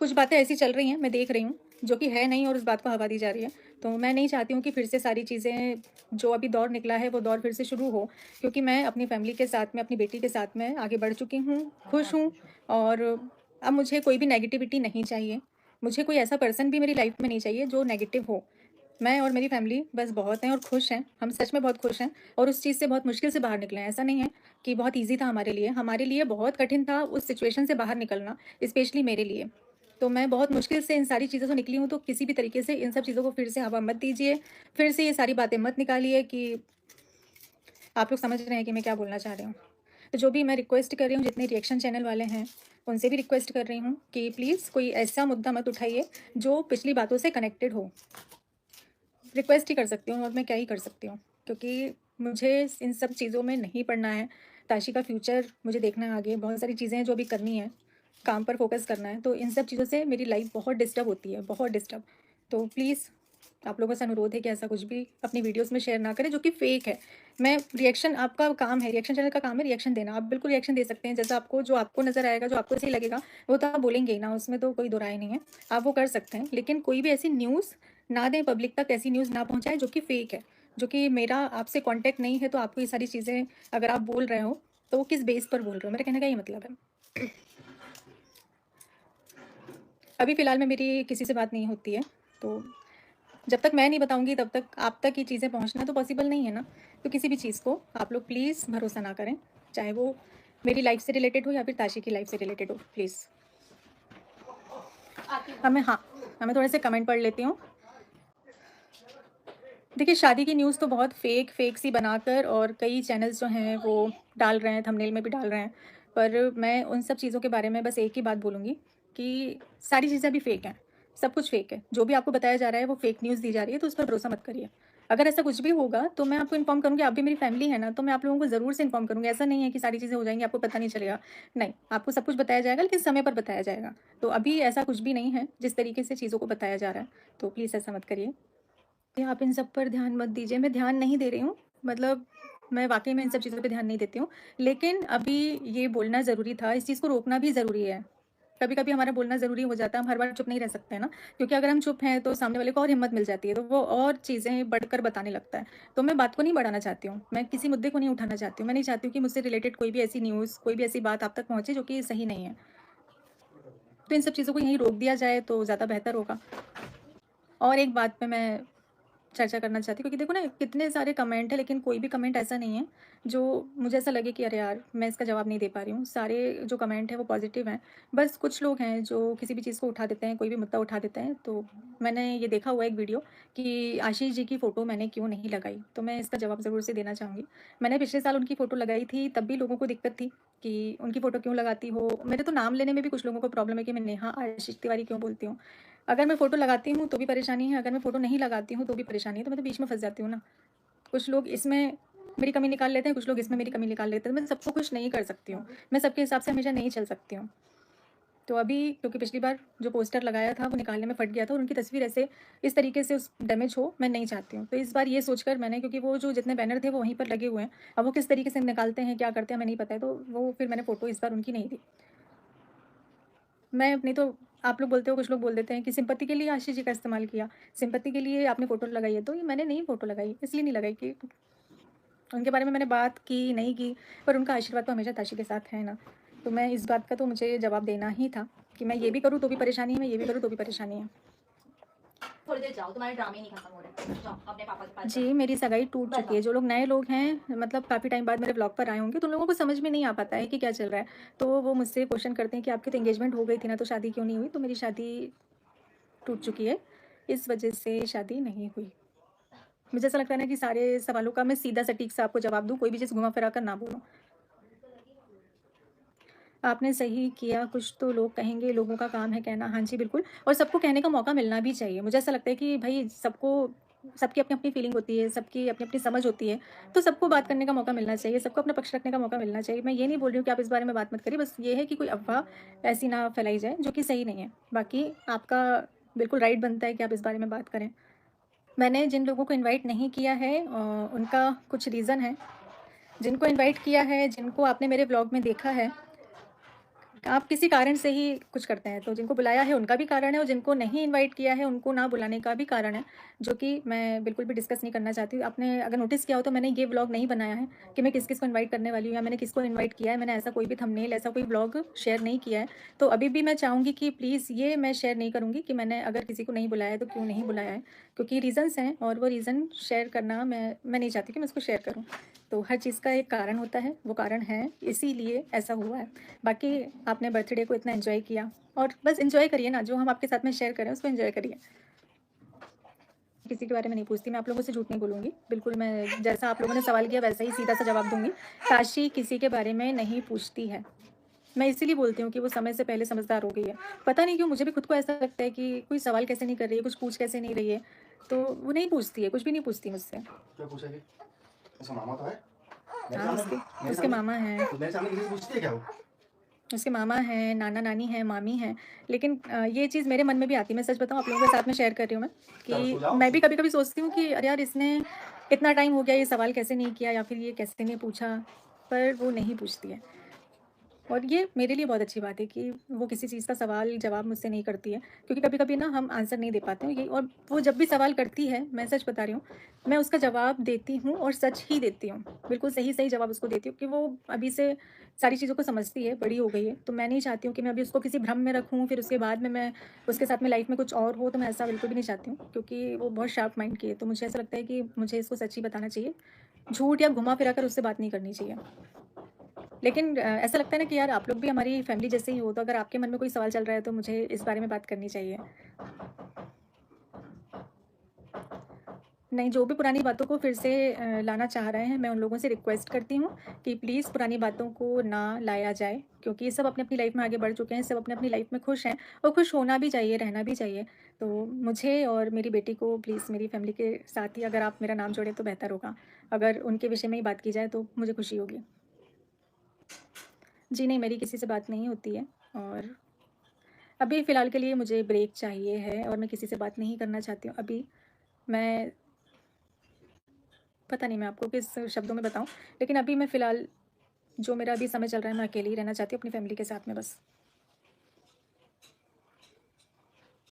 कुछ बातें ऐसी चल रही हैं, मैं देख रही हूँ, जो कि है नहीं और उस बात को हवा दी जा रही है। तो मैं नहीं चाहती हूँ कि फिर से सारी चीज़ें जो अभी दौर निकला है, वो दौर फिर से शुरू हो, क्योंकि मैं अपनी फ़ैमिली के साथ में, अपनी बेटी के साथ में आगे बढ़ चुकी हूँ, खुश हूँ और अब मुझे कोई भी नेगेटिविटी नहीं चाहिए। मुझे कोई ऐसा पर्सन भी मेरी लाइफ़ में नहीं चाहिए जो नेगेटिव हो। मैं और मेरी फ़ैमिली बस बहुत हैं और खुश हैं। हम सच में बहुत खुश हैं और उस चीज़ से बहुत मुश्किल से बाहर निकले हैं। ऐसा नहीं है कि बहुत ईज़ी था हमारे लिए। हमारे लिए बहुत कठिन था उस सिचुएशन से बाहर निकलना, स्पेशली मेरे लिए। तो मैं बहुत मुश्किल से इन सारी चीज़ों से निकली हूँ, तो किसी भी तरीके से इन सब चीज़ों को फिर से हवा मत दीजिए। फिर से ये सारी बातें मत निकालिए कि आप लोग समझ रहे हैं कि मैं क्या बोलना चाह रही हूँ। तो जो भी मैं रिक्वेस्ट कर रही हूँ, जितने रिएक्शन चैनल वाले हैं, उनसे भी रिक्वेस्ट कर रही हूँ कि प्लीज़ कोई ऐसा मुद्दा मत उठाइए, जो पिछली बातों से कनेक्टेड हो। रिक्वेस्ट ही कर सकती हूँ और मैं क्या ही कर सकती हूँ, क्योंकि मुझे इन सब चीज़ों में नहीं पड़ना है। ताशी का फ्यूचर मुझे देखना है आगे, बहुत सारी चीज़ें हैं जो अभी करनी है, काम पर फोकस करना है, तो इन सब चीज़ों से मेरी लाइफ बहुत डिस्टर्ब होती है, बहुत डिस्टर्ब। तो प्लीज़ आप लोगों से अनुरोध है कि ऐसा कुछ भी अपनी वीडियोस में शेयर ना करें जो कि फेक है। मैं रिएक्शन, आपका काम है, रिएक्शन चैनल का काम है रिएक्शन देना। आप बिल्कुल रिएक्शन दे सकते हैं, जैसा आपको, जो आपको नज़र आएगा, जो आपको सही लगेगा, वो तो आप बोलेंगे ही ना, उसमें तो कोई दो राय नहीं है। आप वो कर सकते हैं, लेकिन कोई भी ऐसी न्यूज़ ना दें, पब्लिक तक ऐसी न्यूज़ ना पहुँचाएँ जो कि फ़ेक है, जो कि मेरा आपसे कॉन्टैक्ट नहीं है, तो आपको ये सारी चीज़ें अगर आप बोल रहे हो, तो वो किस बेस पर बोल रहे हो? मेरे कहने का ये मतलब है। अभी फ़िलहाल में मेरी किसी से बात नहीं होती है, तो जब तक मैं नहीं बताऊँगी तब तक आप तक ये चीज़ें पहुँचना तो पॉसिबल नहीं है ना। तो किसी भी चीज़ को आप लोग प्लीज़ भरोसा ना करें, चाहे वो मेरी लाइफ़ से रिलेटेड हो या फिर ताशी की लाइफ़ से रिलेटेड हो, प्लीज़। हाँ, मैं थोड़े से कमेंट पढ़ लेती हूँ। देखिए, शादी की न्यूज़ तो बहुत फ़ेक सी बनाकर और कई चैनल्स जो हैं वो डाल रहे हैं, थंबनेल में भी डाल रहे हैं। पर मैं उन सब चीज़ों के बारे में बस एक ही बात बोलूँगी कि सारी चीज़ें अभी फ़ेक हैं, सब कुछ फ़ेक है। जो भी आपको बताया जा रहा है वो फ़ेक न्यूज़ दी जा रही है, तो उस पर भरोसा मत करिए। अगर ऐसा कुछ भी होगा तो मैं आपको इन्फॉर्म करूँगी, आप भी मेरी फैमिली है ना, तो मैं आप लोगों को ज़रूर से इन्फॉर्म करूँगी। ऐसा नहीं है कि सारी चीज़ें हो जाएँगी, आपको पता नहीं चलेगा। नहीं, आपको सब कुछ बताया जाएगा, लेकिन समय पर बताया जाएगा। तो अभी ऐसा कुछ भी नहीं है जिस तरीके से चीज़ों को बताया जा रहा है, तो प्लीज़ ऐसा मत करिए। आप इन सब पर ध्यान मत दीजिए, मैं ध्यान नहीं दे रही हूँ, मतलब मैं वाक़ई में इन सब चीज़ों पे ध्यान नहीं देती हूँ। लेकिन अभी ये बोलना ज़रूरी था, इस चीज़ को रोकना भी ज़रूरी है। कभी-कभी हमारा बोलना ज़रूरी हो जाता है, हम हर बार चुप नहीं रह सकते हैं ना, क्योंकि अगर हम चुप हैं तो सामने वाले को और हिम्मत मिल जाती है, तो वो और चीज़ें बढ़कर बताने लगता है। तो मैं बात को नहीं बढ़ाना चाहती हूँ, मैं किसी मुद्दे को नहीं उठाना चाहती हूँ, मैं नहीं चाहती हूँ कि मुझसे रिलेटेड कोई भी ऐसी न्यूज़, कोई भी ऐसी बात आप तक पहुँचे जो कि सही नहीं है। तो इन सब चीज़ों को यहीं रोक दिया जाए तो ज़्यादा बेहतर होगा। और एक बात पे मैं चर्चा करना चाहती हूँ, क्योंकि देखो ना, कितने सारे कमेंट हैं, लेकिन कोई भी कमेंट ऐसा नहीं है जो मुझे ऐसा लगे कि अरे यार, मैं इसका जवाब नहीं दे पा रही हूँ। सारे जो कमेंट हैं वो पॉजिटिव हैं। बस कुछ लोग हैं जो किसी भी चीज़ को उठा देते हैं, कोई भी मुद्दा उठा देते हैं। तो मैंने ये देखा हुआ एक वीडियो कि आशीष जी की फ़ोटो मैंने क्यों नहीं लगाई, तो मैं इसका जवाब ज़रूर से देना चाहूँगी। मैंने पिछले साल उनकी फ़ोटो लगाई थी, तब भी लोगों को दिक्कत थी कि उनकी फ़ोटो क्यों लगाती हो। मेरे तो नाम लेने में भी कुछ लोगों को प्रॉब्लम है कि मैं नेहा आशीष तिवारी क्यों बोलती हूँ। अगर मैं फ़ोटो लगाती हूँ तो भी परेशानी है, अगर मैं फ़ोटो नहीं लगाती हूँ तो भी परेशानी है, तो मैं तो बीच में फँस जाती हूँ ना। कुछ लोग इसमें मेरी कमी निकाल लेते हैं, कुछ लोग इसमें मेरी कमी निकाल लेते हैं, तो मैं सबको खुश नहीं कर सकती हूँ। मैं सबके हिसाब से हमेशा नहीं चल सकती हूँ। तो अभी क्योंकि पिछली बार जो पोस्टर लगाया था वो निकालने में फट गया था और उनकी तस्वीर ऐसे इस तरीके से उस डैमेज हो, मैं नहीं चाहती हूँ। तो इस बार ये सोचकर मैंने, क्योंकि वो जो जितने बैनर थे वो वहीं पर लगे हुए हैं, अब वो किस तरीके से निकालते हैं, क्या करते हैं, हमें नहीं पता है, तो वो फिर मैंने फ़ोटो इस बार उनकी नहीं दी। मैं अपनी तो, आप लोग बोलते हो, कुछ लोग बोल देते हैं कि सिंपैथी के लिए आशीष जी का इस्तेमाल किया, सिंपैथी के लिए आपने फ़ोटो लगाई है, तो ये मैंने नहीं फ़ोटो लगाई, इसलिए नहीं लगाई कि उनके बारे में मैंने बात की, नहीं की, पर उनका आशीर्वाद तो हमेशा ताशी के साथ है ना। तो मैं इस बात का तो मुझे जवाब देना ही था कि मैं ये भी करूँ तो भी परेशानी है, मैं ये भी करूँ तो भी परेशानी है। थोड़ी देर जाओ, तुम्हारे ड्रामे नहीं खत्म हो रहे, जाओ अपने पापा के पास जी, जाओ। मेरी सगाई टूट चुकी है। जो लोग नए लोग हैं, मतलब काफ़ी टाइम बाद मेरे ब्लॉग पर आए होंगे, तो उन लोगों को समझ में नहीं आ पाता है कि क्या चल रहा है। तो वो मुझसे क्वेश्चन करते हैं कि आपकी तो एंगेजमेंट हो गई थी ना, तो शादी क्यों नहीं हुई? तो मेरी शादी टूट चुकी है, इस वजह से शादी नहीं हुई। मुझे ऐसा लगता है ना कि सारे सवालों का मैं सीधा सटीक से आपको जवाब दूँ, कोई भी चीज़ घुमा-फिरा कर ना बोलूँ। आपने सही किया, कुछ तो लोग कहेंगे, लोगों का काम है कहना। हाँ जी, बिल्कुल, और सबको कहने का मौका मिलना भी चाहिए। मुझे ऐसा लगता है कि भई सबको, सबकी अपनी-अपनी फीलिंग होती है, सबकी अपनी-अपनी समझ होती है, तो सबको बात करने का मौका मिलना चाहिए, सबको अपना पक्ष रखने का मौका मिलना चाहिए। मैं ये नहीं बोल रही हूँ कि आप इस बारे में बात मत करिए, बस ये है कि कोई अफ़वाह ऐसी ना फैलाई जाए जो कि सही नहीं है। बाकी आपका बिल्कुल राइट बनता है कि आप इस बारे में बात करें। मैंने जिन लोगों को इनवाइट नहीं किया है उनका कुछ रीज़न है। जिनको इनवाइट किया है, जिनको आपने मेरे व्लॉग में देखा है, आप किसी कारण से ही कुछ करते हैं, तो जिनको बुलाया है उनका भी कारण है और जिनको नहीं इनवाइट किया है उनको ना बुलाने का भी कारण है, जो कि मैं बिल्कुल भी डिस्कस नहीं करना चाहती हूँ। आपने अगर नोटिस किया हो तो मैंने ये व्लॉग नहीं बनाया है कि मैं किस-किस को इनवाइट करने वाली हूँ या मैंने किसको इनवाइट किया है। मैंने ऐसा कोई भी थंबनेल, ऐसा कोई व्लॉग शेयर नहीं किया है। तो अभी भी मैं चाहूँगी कि प्लीज़ ये मैं शेयर नहीं करूँगी कि मैंने अगर किसी को नहीं बुलाया है तो क्यों नहीं बुलाया है, क्योंकि रीज़न्स हैं और वो रीज़न शेयर करना मैं नहीं चाहती कि मैं उसको शेयर करूँ। तो हर चीज़ का एक कारण होता है, वो कारण है, इसीलिए ऐसा हुआ है। बाकी आपने बर्थडे को इतना एन्जॉय किया और बस एन्जॉय करिए ना, जो हम आपके साथ में शेयर करें उसको एन्जॉय करिए। किसी के बारे में नहीं पूछती, मैं आप लोगों से झूठ नहीं बोलूँगी। बिल्कुल मैं जैसा आप लोगों ने सवाल किया वैसा ही सीधा-सा जवाब दूँगी। काशी किसी के बारे में नहीं पूछती है। मैं इसीलिए बोलती हूँ कि वो समय से पहले समझदार हो गई है। पता नहीं क्यों मुझे भी खुद को ऐसा लगता है कि कोई सवाल कैसे नहीं कर रही है, कुछ पूछ कैसे नहीं रही है। तो वो नहीं पूछती है, कुछ भी नहीं पूछती मुझसे। क्या पूछेगी? उसका मामा तो है? मेरे हाँ, सामने मेरे उसके सामने मामा हैं। तो मेरे सामने किसी से पूछती है क्या वो? उसके मामा हैं, नाना-नानी हैं, मामी हैं। लेकिन ये चीज़ मेरे मन में भी आती है, मैं सच बताऊँ आप लोगों के साथ में शेयर कर रही हूँ मैं, चलो सो कि जाओ। मैं भी कभी-कभी सोचती हूँ कि अरे यार इसने इतना टाइम हो गया ये सवाल कैसे नहीं किया या फिर ये कैसे नहीं पूछा, पर वो नहीं पूछती है। और ये मेरे लिए बहुत अच्छी बात है कि वो किसी चीज़ का सवाल-जवाब मुझसे नहीं करती है, क्योंकि कभी-कभी ना हम आंसर नहीं दे पाते हैं ये, और वो जब भी सवाल करती है, मैं सच बता रही हूँ, मैं उसका जवाब देती हूँ और सच ही देती हूँ। बिल्कुल सही-सही जवाब उसको देती हूँ कि वो अभी से सारी चीज़ों को समझती है, बड़ी हो गई है, तो मैं नहीं चाहती हूँ कि मैं अभी उसको किसी भ्रम में रखूँ, फिर उसके बाद में मैं उसके साथ में लाइफ़ में कुछ और हो, तो मैं ऐसा बिल्कुल भी नहीं चाहती हूँ, क्योंकि वो बहुत शार्प माइंड की है। तो मुझे ऐसा लगता है कि मुझे इसको सच ही बताना चाहिए, झूठ या घुमा-फिरा कर उससे बात नहीं करनी चाहिए। लेकिन ऐसा लगता है ना कि यार आप लोग भी हमारी फैमिली जैसे ही हो, तो अगर आपके मन में कोई सवाल चल रहा है तो मुझे इस बारे में बात करनी चाहिए। नहीं, जो भी पुरानी बातों को फिर से लाना चाह रहे हैं, मैं उन लोगों से रिक्वेस्ट करती हूँ कि प्लीज़ पुरानी बातों को ना लाया जाए, क्योंकि सब अपनी-अपनी लाइफ़ में आगे बढ़ चुके हैं, सब अपनी-अपनी लाइफ़ में खुश हैं और खुश होना भी चाहिए, रहना भी चाहिए। तो मुझे और मेरी बेटी को प्लीज़ मेरी फैमिली के साथ ही अगर आप मेरा नाम जोड़ें तो बेहतर होगा। अगर उनके विषय में ही बात की जाए तो मुझे खुशी होगी। जी नहीं, मेरी किसी से बात नहीं होती है और अभी फ़िलहाल के लिए मुझे ब्रेक चाहिए है और मैं किसी से बात नहीं करना चाहती हूँ अभी। मैं पता नहीं मैं आपको किस शब्दों में बताऊँ, लेकिन अभी मैं फ़िलहाल जो मेरा अभी समय चल रहा है, मैं अकेली ही रहना चाहती हूँ अपनी फ़ैमिली के साथ में बस।